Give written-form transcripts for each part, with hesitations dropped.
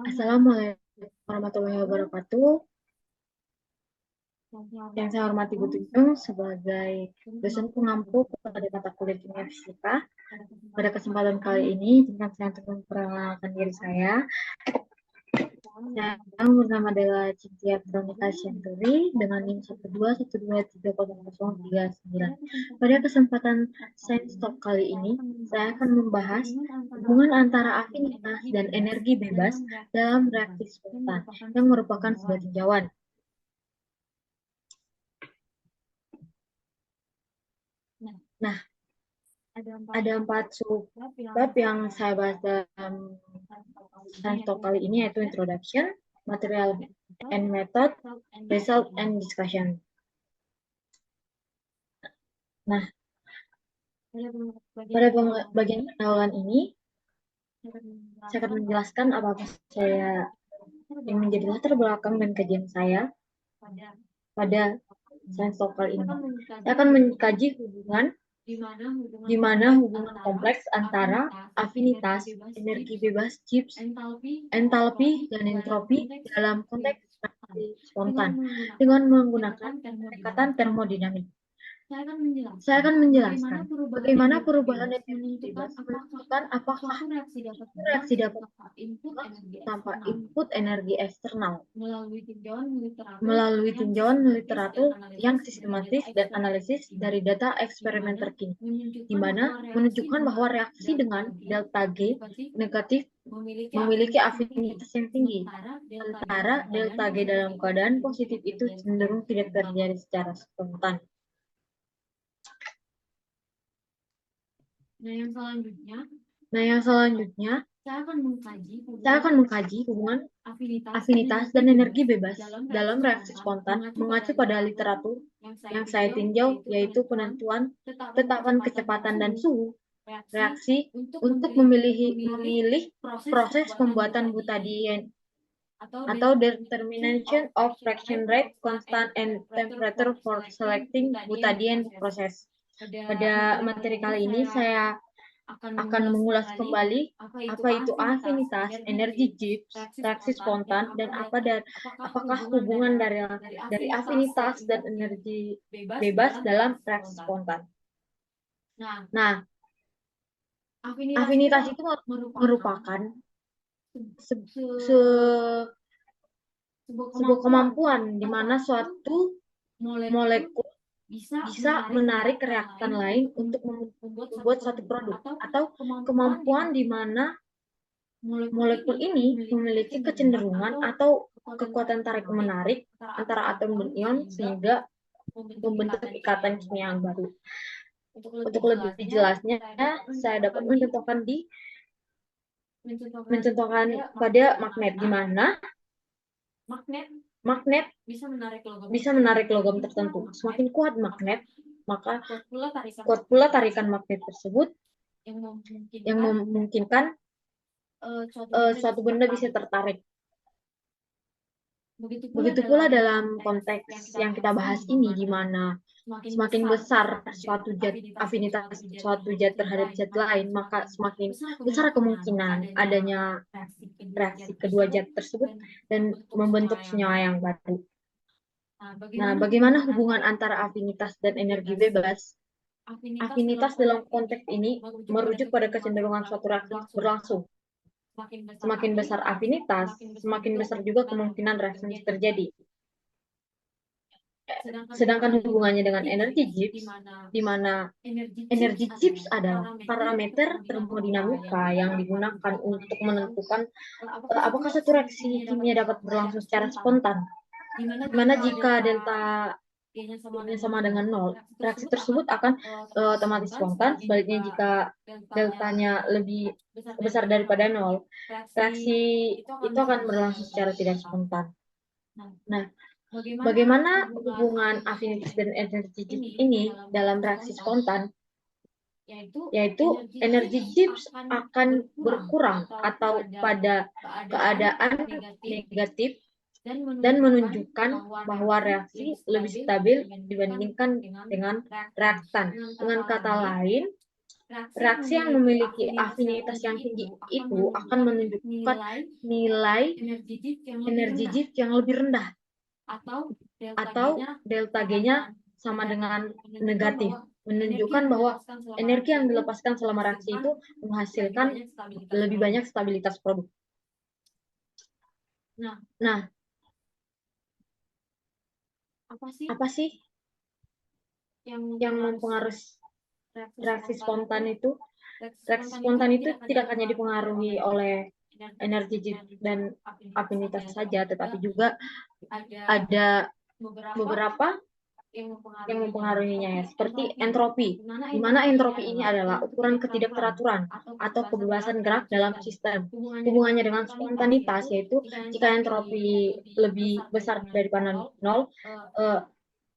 Assalamualaikum warahmatullahi wabarakatuh. Yang saya hormati Bu Tunjung sebagai dosen pengampu pada mata kuliah kimia fisika. Pada kesempatan kali ini, izinkan saya untuk memperkenalkan diri saya. Saya bernama Dela Cynthia Veronica Shanturi dengan NIM 121230039. Pada kesempatan Science Talk kali ini, saya akan membahas hubungan antara afinitas dan energi bebas dalam reaksi spontan yang merupakan sebuah tinjauan. Nah, ada 4 subbab yang saya bahas dalam Science Talk kali ini, yaitu Introduction, Material and Method, Result and Discussion. Nah, pada bagian perkenalan ini, saya akan menjelaskan apa-apa saya yang menjadi latar belakang dan kajian saya pada Science Talk kali ini. Saya akan mengkaji hubungan di mana hubungan kompleks antara afinitas, energi bebas Gibbs, entalpi, dan entropi dalam konteks reaksi spontan dengan menggunakan pendekatan termodinamik. Saya akan menjelaskan bagaimana perubahan energi bebas menentukan apakah reaksi dapat tanpa input energi eksternal melalui tinjauan literatur yang sistematis dan analisis dari data eksperimen terkini, di mana menunjukkan bahwa reaksi dengan delta G negatif memiliki afinitas yang tinggi, sementara delta G dalam keadaan positif itu cenderung tidak terjadi secara spontan. Nah, yang selanjutnya, saya akan mengkaji hubungan afinitas dan energi bebas dalam reaksi spontan mengacu pada literatur yang saya tinjau, yaitu penentuan tetapan kecepatan dan suhu reaksi untuk memilih proses pembuatan butadiene atau determination of reaction rate, constant, and temperature for selecting butadiene process. Pada materi kali ini saya akan mengulas kembali apa itu afinitas, energi Gibbs, reaksi spontan, dan apakah hubungan dari afinitas dan energi bebas dalam reaksi spontan. Nah, afinitas itu merupakan sebuah kemampuan di mana suatu molekul bisa menarik reaktan lain untuk membuat satu produk, atau kemampuan di mana molekul ini memiliki kecenderungan atau kekuatan tarik-menarik antara atom dan ion sehingga membentuk ikatan kimia yang baru. Untuk lebih jelasnya, saya dapat mencontohkan pada magnet, di mana magnet bisa menarik logam tertentu. Semakin kuat magnet, maka kuat pula tarikan magnet tersebut yang memungkinkan suatu benda bisa tertarik. Begitu pula dalam konteks yang kita bahas ini, di mana semakin besar afinitas suatu zat terhadap zat lain, maka semakin besar kemungkinan adanya reaksi kedua zat tersebut dan membentuk senyawa yang baru. Nah, bagaimana hubungan antara afinitas dan energi bebas? Afinitas dalam konteks ini merujuk pada kecenderungan suatu reaksi berlangsung. Semakin besar afinitas, semakin besar juga kemungkinan reaksi terjadi. Sedangkan hubungannya dengan energi Gibbs, di mana energi Gibbs adalah parameter termodinamika yang digunakan untuk menentukan apakah satu reaksi kimia dapat berlangsung secara spontan. Di mana jika delta T-nya sama dengan 0, reaksi tersebut akan otomatis spontan. Sebaliknya jika deltanya lebih besar daripada 0, reaksi itu akan berlangsung secara tidak spontan. Nah, bagaimana hubungan afinitas dan energi Gibbs ini dalam reaksi spontan? Yaitu energi Gibbs akan berkurang atau pada keadaan negatif dan menunjukkan bahwa reaksi lebih stabil dibandingkan dengan reaktan. Dengan kata lain, Reaksi yang memiliki afinitas yang tinggi itu akan menunjukkan nilai energi Gibbs yang lebih rendah, atau delta G-nya sama dengan negatif, menunjukkan bahwa energi yang dilepaskan selama reaksi itu menghasilkan lebih banyak stabilitas produk. Nah, apa sih yang mempengaruhi reaksi spontan itu? Reaksi spontan itu tidak hanya dipengaruhi oleh energi dan afinitas saja, tetapi juga ada beberapa yang mempengaruhinya, ya, seperti entropi, di mana entropi ini adalah ukuran ketidakteraturan atau kebebasan gerak dalam sistem. Hubungannya dengan spontanitas, yaitu jika entropi lebih besar daripada 0,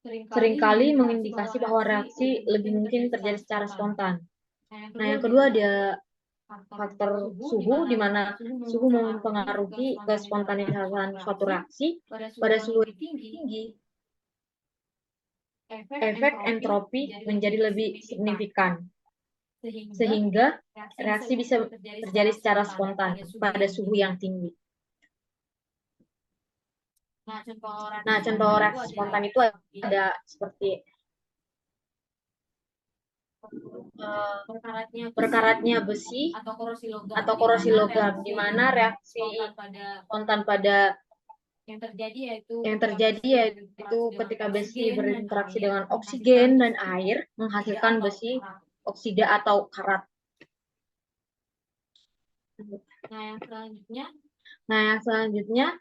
seringkali mengindikasi bahwa reaksi lebih mungkin terjadi secara spontan. Nah, yang kedua ada faktor suhu, di mana suhu mempengaruhi kespontanitasan suatu reaksi. Pada suhu tinggi, efek entropi menjadi lebih signifikan, sehingga reaksi bisa terjadi secara spontan pada suhu yang tinggi. Nah, contoh reaksi spontan itu ada seperti berkaratnya besi atau korosi logam, di mana reaksi spontan pada yang terjadi yaitu ketika besi berinteraksi dengan oksigen dan air menghasilkan besi oksida atau karat. Nah, yang selanjutnya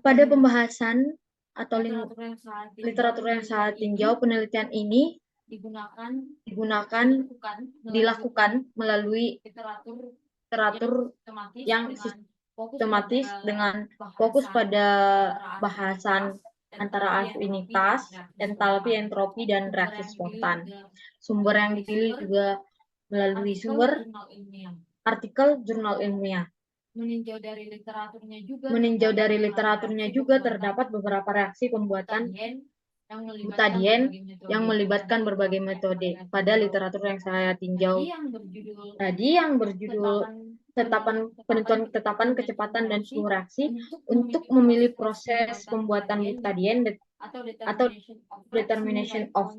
pada pembahasan atau literatur yang sangat tinjau, penelitian ini dilakukan melalui literatur yang sistematis dengan fokus pada bahasan antara afinitas, entalpi, entropi, dan reaksi spontan. Sumber yang dipilih juga melalui sumber artikel jurnal ilmiah. Meninjau dari literaturnya juga terdapat beberapa reaksi pembuatan butadien yang melibatkan berbagai metode. Pada literatur yang saya tinjau tadi, yang berjudul penentuan ketetapan kecepatan dan suhu reaksi untuk memilih proses pembuatan butadien atau determination of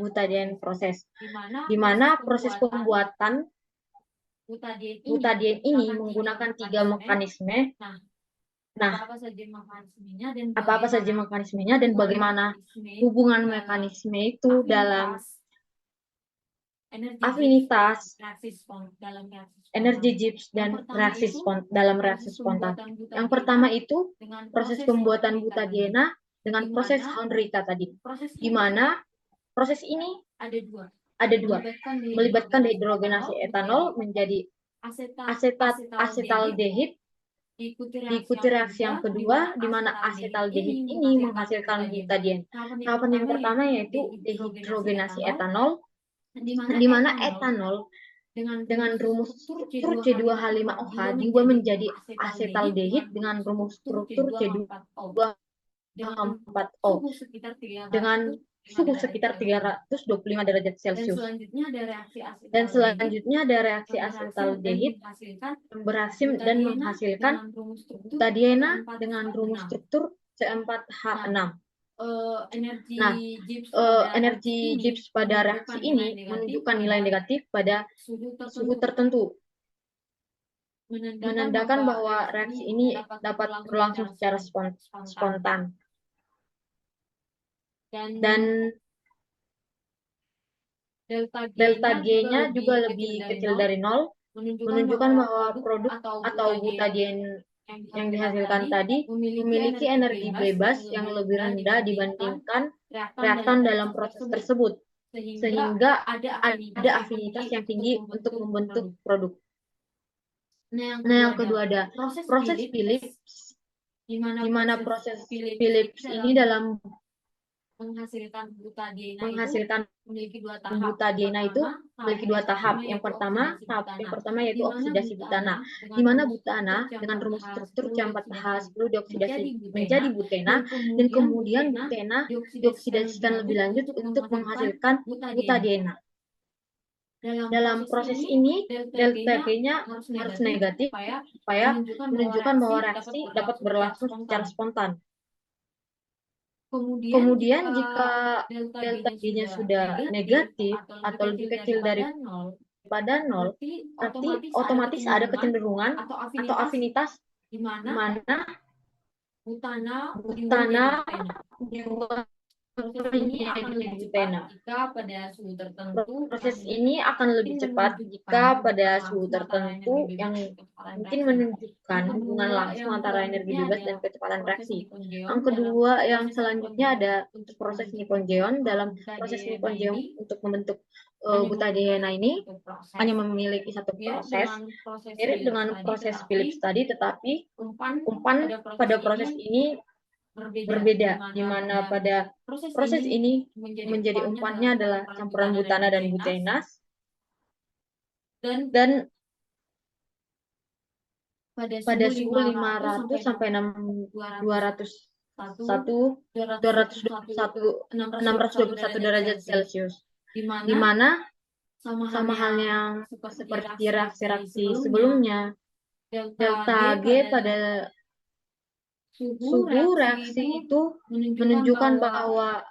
butadien process, di mana proses pembuatan butadien ini menggunakan 3 mekanisme. Nah, apa saja mekanismenya dan bagaimana hubungan mekanisme itu dalam afinitas, energi Gibbs, dan dalam reaksi spontan. Yang pertama itu proses pembuatan butadiena dengan proses Henrika tadi, di mana proses ini ada dua, melibatkan dehidrogenasi etanol menjadi asetaldehid. Diikuti reaksi yang kedua, di mana asetaldehid ini menghasilkan butadien. Tahapan yang pertama yaitu dehidrogenasi etanol, di mana etanol dengan rumus struktur C2H5OH diubah menjadi asetaldehid dengan rumus struktur C2H4O dengan suhu sekitar 325 derajat Celcius. Dan selanjutnya ada reaksi asetaldehid beraksi dan menghasilkan butadiena dengan rumus struktur C4H6. Nah, energi Gibbs pada reaksi ini menunjukkan nilai negatif pada suhu tertentu, menandakan bahwa reaksi ini dapat berlangsung secara spontan. Dan delta G-nya juga lebih kecil dari 0, menunjukkan bahwa produk atau butadien yang dihasilkan tadi memiliki energi bebas yang lebih rendah dibandingkan reaktan dalam proses tersebut, sehingga ada afinitas yang tinggi untuk membentuk produk. Nah, yang kedua ada proses Phillips, di mana proses Phillips ini dalam menghasilkan butadiena itu memiliki dua tahap. Tahap yang pertama yaitu oksidasi butana, di mana butana dengan rumus struktur C4H10 dioksidasi menjadi butena, dan kemudian butena dioksidasikan lebih lanjut untuk menghasilkan butadiena. Dalam proses ini, delta G-nya harus negatif supaya menunjukkan bahwa reaksi dapat berlangsung secara spontan. Kemudian jika delta G-nya sudah negatif atau lebih kecil daripada 0, berarti otomatis ada kecenderungan atau afinitas di mana butana diubah menjadi butena. Proses ini akan lebih cepat jika pada suhu tertentu yang mungkin menunjukkan hubungan langsung antara energi bebas dan kecepatan reaksi. Yang kedua, yang selanjutnya ada untuk proses Nippon-Jeon. Dalam proses Nippon-Jeon untuk membentuk butadiena ini hanya memiliki satu proses, mirip dengan proses Phillips tadi, tetapi umpan pada proses ini berbeda, di mana pada proses ini menjadi umpannya adalah campuran butana dan butenas, dan pada suhu 500 sampai 621 derajat Celcius, di mana sama halnya seperti reaksi-reaksi sebelumnya, delta G pada suhu reaksi itu menunjukkan bahwa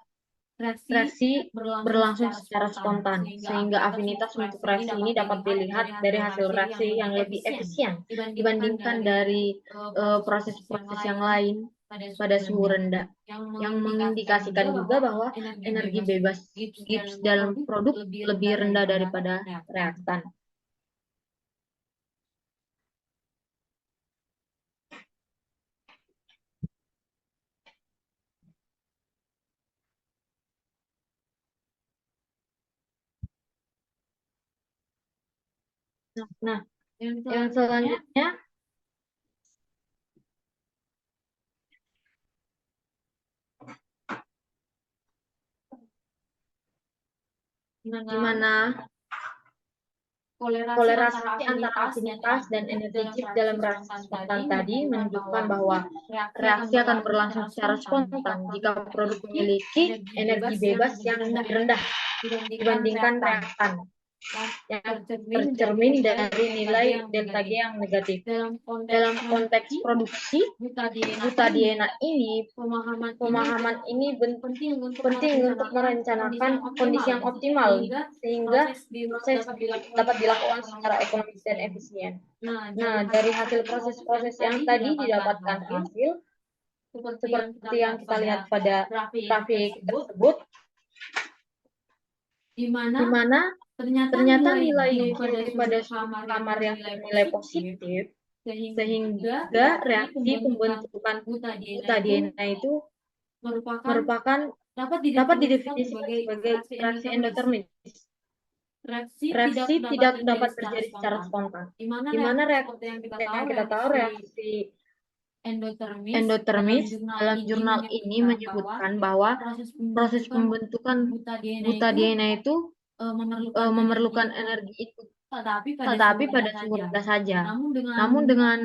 reaksi berlangsung secara spontan, sehingga afinitas untuk reaksi ini dapat dilihat dari hasil reaksi yang lebih efisien dibandingkan dari proses-proses yang lain pada suhu rendah, yang mengindikasikan juga bahwa energi bebas Gibbs dalam produk lebih rendah daripada reaktan. Nah, yang selanjutnya di mana kolerasi antara afinitas dan energi Gibbs dalam reaksi spontan tadi menunjukkan bahwa reaksi akan berlangsung secara spontan jika produk memiliki energi bebas yang lebih rendah dibandingkan reaktan yang tercermin dari nilai delta G yang negatif. Dalam konteks produksi butadiena ini, pemahaman ini penting untuk merencanakan kondisi yang optimal sehingga proses dapat dilakukan secara ekonomis dan efisien. Nah, dari hasil proses-proses yang tadi didapatkan hasil seperti yang kita lihat pada grafik tersebut, di mana ternyata nilai pada suhu kamar yang bernilai positif, sehingga reaksi pembentukan butadiena itu merupakan dapat didefinisikan sebagai reaksi endotermis. Reaksi tidak dapat terjadi secara spontan, di mana reaksi yang kita tahu reaksi endotermis dalam jurnal ini menyebutkan bahwa proses pembentukan butadiena itu memerlukan energi itu, tetapi pada suhu rendah saja. Namun dengan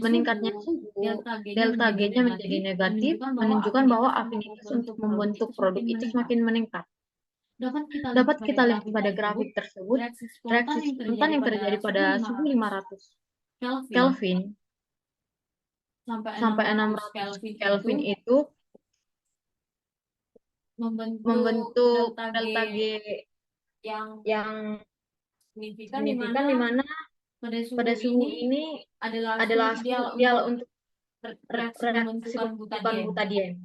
meningkatnya suhu, delta G-nya menjadi negatif, menunjukkan bahwa afinitas untuk membentuk produk itu semakin meningkat. Dapat kita lihat pada grafik tersebut, reaksi spontan yang terjadi pada suhu 500 Kelvin sampai 600 Kelvin itu membentuk delta G yang signifikan, di mana pada suhu ini adalah suhu ideal untuk reaksi pembentukan butadien.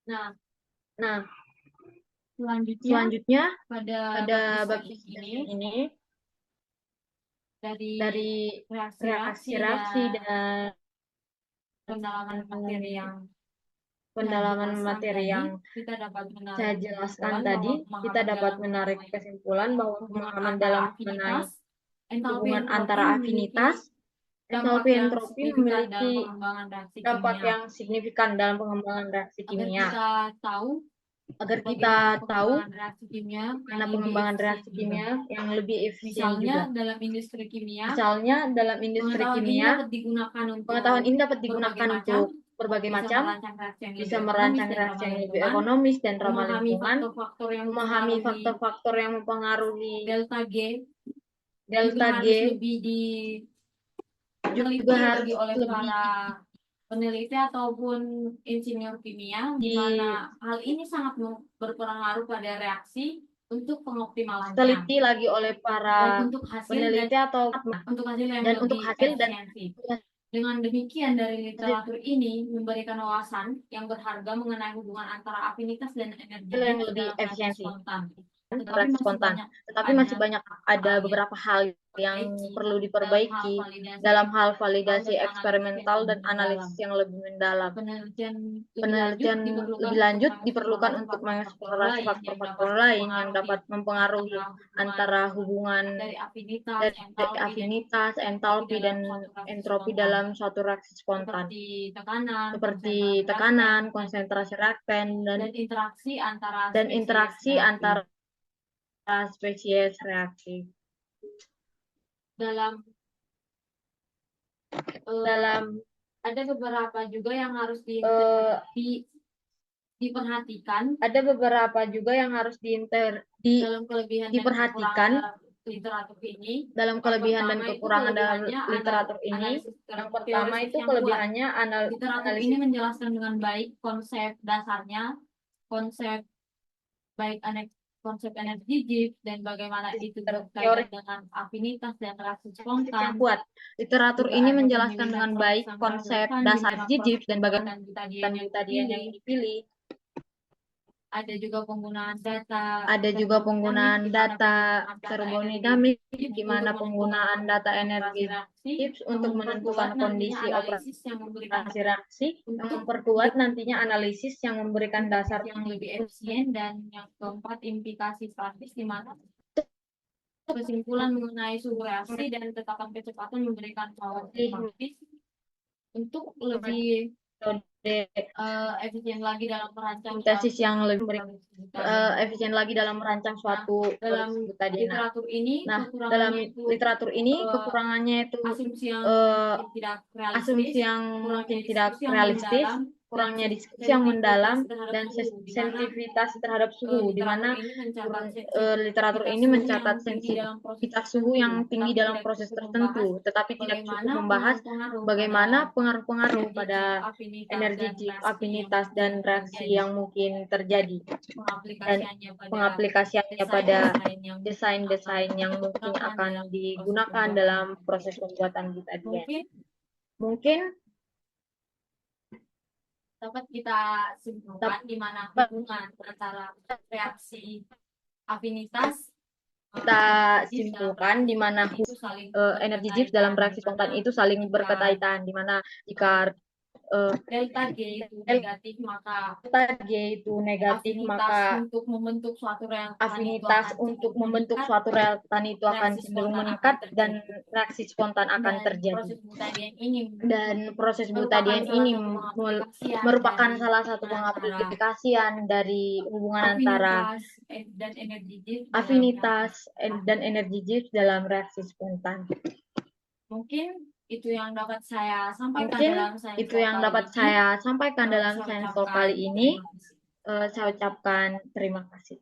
Nah, selanjutnya pada bab ini dari reaksi-reaksi dan pendalaman materi yang saya jelaskan tadi, kita dapat menarik kesimpulan bahwa pemahaman dalam mengenai hubungan antara afinitas, Entalpi entropi memiliki dampak yang signifikan dalam pengembangan reaksi kimia. Agar kita tahu mana pengembangan reaksi kimia yang lebih efisien juga. Misalnya dalam industri kimia, pengetahuan ini dapat digunakan untuk berbagai macam, bisa merancang reaksi yang lebih ekonomis dan ramah lingkungan, memahami faktor-faktor yang mempengaruhi delta G, juga harus oleh lebih para peneliti ataupun insinyur kimia, di mana hal ini sangat berpengaruh pada reaksi untuk pengoptimalannya. Teliti lagi oleh para untuk peneliti atau untuk hasil yang dan lebih untuk hasil efisiensi. Dengan demikian, dari literatur ini memberikan wawasan yang berharga mengenai hubungan antara afinitas dan energi yang lebih dalam efisiensi. spontan. Tetapi masih banyak ada beberapa hal yang perlu diperbaiki dalam hal validasi eksperimental dan analisis yang lebih mendalam. Penelitian lebih lanjut diperlukan untuk mengeksplorasi faktor-faktor lain yang dapat mempengaruhi antara hubungan dari afinitas, entalpi, dan entropi dalam suatu reaksi spontan, seperti tekanan, konsentrasi reaktan, dan interaksi antara spesies reaktif. Dalam ada beberapa juga yang harus diperhatikan. Ada beberapa juga yang harus diperhatikan dalam kelebihan dan kekurangan dalam literatur ini. Yang pertama itu kelebihannya literatur ini menjelaskan dengan baik konsep dasarnya, konsep energi Gibbs dan bagaimana itu berkaitan dengan afinitas dan reaksi spontan. Literatur ini menjelaskan dengan baik konsep dasar Gibbs dan bagaimana butadian yang dipilih. Ada juga penggunaan data. Termodinamik, di mana penggunaan data energi Gibbs untuk menentukan kondisi operasi reaksi yang memperkuat nantinya analisis yang memberikan dasar yang lebih efisien. Dan yang keempat, implikasi statis, di mana kesimpulan mengenai suhu reaksi dan tetapkan kecepatan memberikan power untuk lebih efisien lagi dalam merancang suatu literatur ini. Dalam literatur ini kekurangannya itu asumsi yang mungkin tidak realistis, kurangnya diskusi yang mendalam, dan sensitivitas terhadap suhu, di mana literatur ini mencatat sensitivitas suhu yang tinggi dalam proses tertentu, tetapi tidak cukup membahas bagaimana pengaruh-pengaruh pada energi afinitas dan reaksi yang mungkin terjadi, dan pengaplikasiannya pada desain-desain yang mungkin akan digunakan dalam proses pembuatan butadian. Mungkin dapat kita simpulkan di mana hubungan antara reaksi afinitas energi Gibbs dalam reaksi spontan itu saling berkaitan, di mana jika delta G itu negatif, maka untuk membentuk suatu reaktan afinitas untuk membentuk suatu reaktan itu akan cenderung meningkat dan reaksi spontan akan terjadi. Dan proses butadian ini merupakan salah satu pengaplikasian dari hubungan antara afinitas dan energi Gibbs dalam reaksi spontan. Mungkin itu yang dapat saya sampaikan dalam Science Talk kali ini. Saya ucapkan terima kasih.